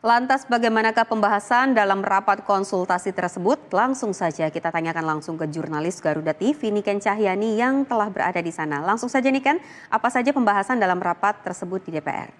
Lantas bagaimanakah pembahasan dalam rapat konsultasi tersebut? Langsung saja kita tanyakan langsung ke jurnalis Garuda TV Niken Cahyani yang telah berada di sana. Langsung saja Niken, apa saja pembahasan dalam rapat tersebut di DPR?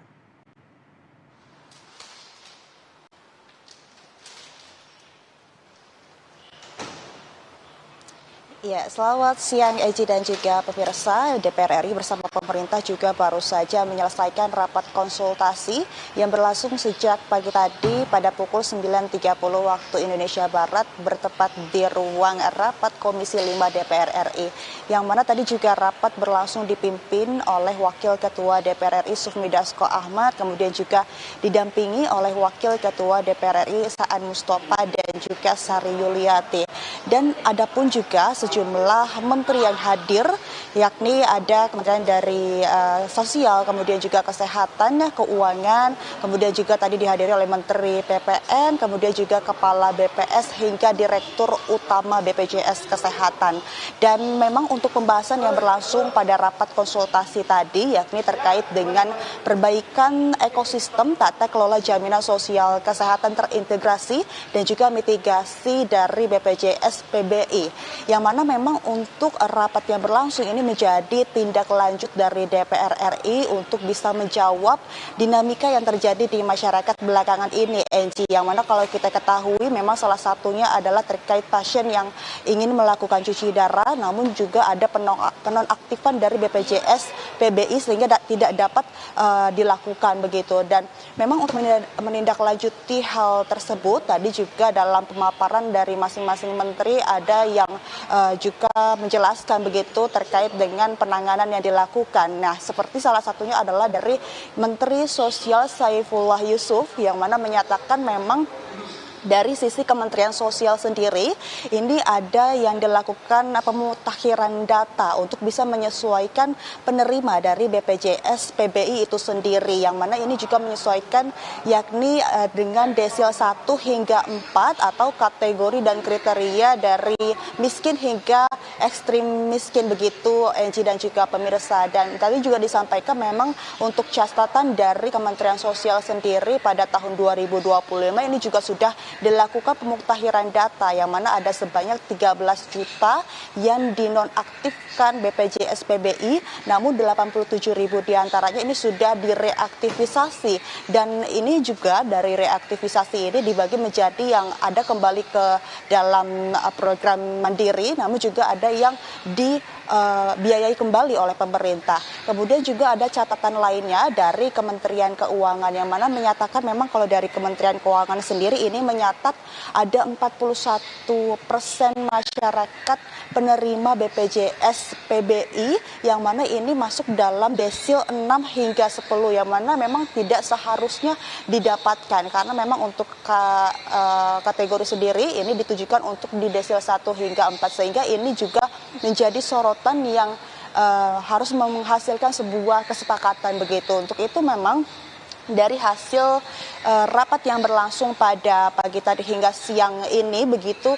Ya, selamat siang Eji dan juga pemirsa. DPR RI bersama pemerintah juga baru saja menyelesaikan rapat konsultasi yang berlangsung sejak pagi tadi pada pukul 9.30 waktu Indonesia Barat bertepat di ruang rapat Komisi 5 DPR RI. Yang mana tadi juga rapat berlangsung dipimpin oleh Wakil Ketua DPR RI Sufmi Dasko Ahmad, kemudian juga didampingi oleh Wakil Ketua DPR RI Saan Mustafa dan juga Sari Yuliati. Dan ada pun juga sejumlah menteri yang hadir, yakni ada kementerian dari sosial, kemudian juga kesehatan, keuangan, kemudian juga tadi dihadiri oleh Menteri PPN, kemudian juga Kepala BPS hingga Direktur Utama BPJS Kesehatan. Dan memang untuk pembahasan yang berlangsung pada rapat konsultasi tadi, yakni terkait dengan perbaikan ekosistem tata kelola jaminan sosial kesehatan terintegrasi dan juga mitigasi dari BPJS PBI, yang mana memang untuk rapat yang berlangsung ini menjadi tindak lanjut dari DPR RI untuk bisa menjawab dinamika yang terjadi di masyarakat belakangan ini, Enci, yang mana kalau kita ketahui memang salah satunya adalah terkait pasien yang ingin melakukan cuci darah namun juga ada penonaktifan dari BPJS PBI sehingga tidak dapat dilakukan begitu. Dan memang untuk menindaklanjuti hal tersebut tadi juga dalam pemaparan dari masing-masing menteri ada yang juga menjelaskan begitu terkait dengan penanganan yang dilakukan. Nah, seperti salah satunya adalah dari Menteri Sosial Saifullah Yusuf yang mana menyatakan memang dari sisi Kementerian Sosial sendiri, ini ada yang dilakukan pemutakhiran data untuk bisa menyesuaikan penerima dari BPJS PBI itu sendiri, yang mana ini juga menyesuaikan yakni dengan desil 1 hingga 4 atau kategori dan kriteria dari miskin hingga ekstrim miskin begitu, Enji dan juga pemirsa. Dan tadi juga disampaikan memang untuk catatan dari Kementerian Sosial sendiri pada tahun 2025 ini juga sudah dilakukan pemutakhiran data yang mana ada sebanyak 13 juta yang dinonaktifkan BPJS PBI, namun 87 ribu diantaranya ini sudah direaktivisasi. Dan ini juga dari reaktivisasi ini dibagi menjadi yang ada kembali ke dalam program mandiri, namun juga ada yang dibiayai kembali oleh pemerintah. Kemudian juga ada catatan lainnya dari Kementerian Keuangan yang mana menyatakan memang kalau dari Kementerian Keuangan sendiri ini menyatat ada 41% masyarakat penerima BPJS PBI yang mana ini masuk dalam desil 6 hingga 10 yang mana memang tidak seharusnya didapatkan karena memang untuk kategori sendiri ini ditujukan untuk di desil 1 hingga 4 sehingga ini juga menjadi sorotan yang harus menghasilkan sebuah kesepakatan begitu. Untuk itu memang dari hasil rapat yang berlangsung pada pagi tadi hingga siang ini begitu,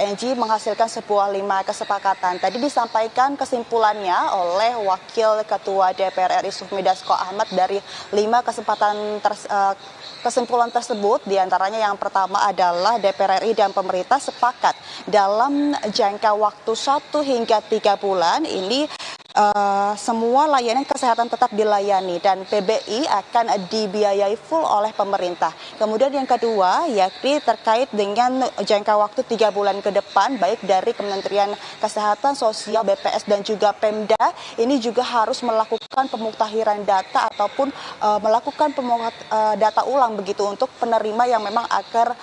Enji menghasilkan sebuah 5 kesepakatan. Tadi disampaikan kesimpulannya oleh Wakil Ketua DPR RI Sufmi Dasko Ahmad dari 5 kesimpulan tersebut. Diantaranya yang pertama adalah DPR RI dan pemerintah sepakat dalam jangka waktu 1 hingga 3 bulan ini semua layanan kesehatan tetap dilayani dan PBI akan dibiayai full oleh pemerintah. Kemudian yang kedua yakni terkait dengan jangka waktu 3 bulan ke depan baik dari Kementerian Kesehatan, Sosial, BPS dan juga Pemda ini juga harus melakukan pemutakhiran data ataupun melakukan data ulang begitu untuk penerima yang memang agar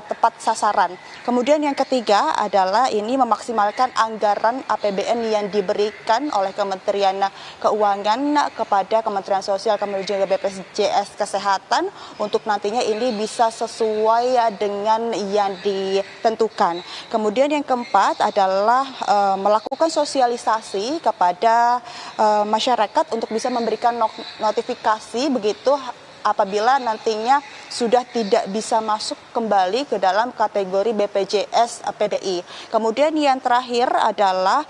tepat sasaran. Kemudian yang ketiga adalah ini memaksimalkan anggaran APBN yang diberikan oleh Kementerian Keuangan kepada Kementerian Sosial, kemudian juga BPJS Kesehatan untuk nantinya ini bisa sesuai dengan yang ditentukan. Kemudian yang keempat adalah melakukan sosialisasi kepada masyarakat untuk bisa memberikan notifikasi begitu apabila nantinya sudah tidak bisa masuk kembali ke dalam kategori BPJS PDI. Kemudian yang terakhir adalah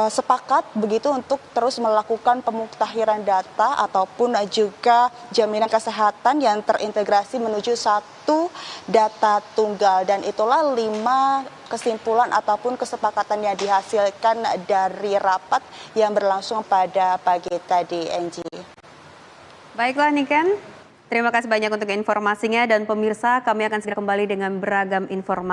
sepakat begitu untuk terus melakukan pemuktahiran data ataupun juga jaminan kesehatan yang terintegrasi menuju satu data tunggal, dan itulah 5 kesimpulan ataupun kesepakatan yang dihasilkan dari rapat yang berlangsung pada pagi tadi, Angie. Baiklah Niken, terima kasih banyak untuk informasinya, dan pemirsa kami akan segera kembali dengan beragam informasi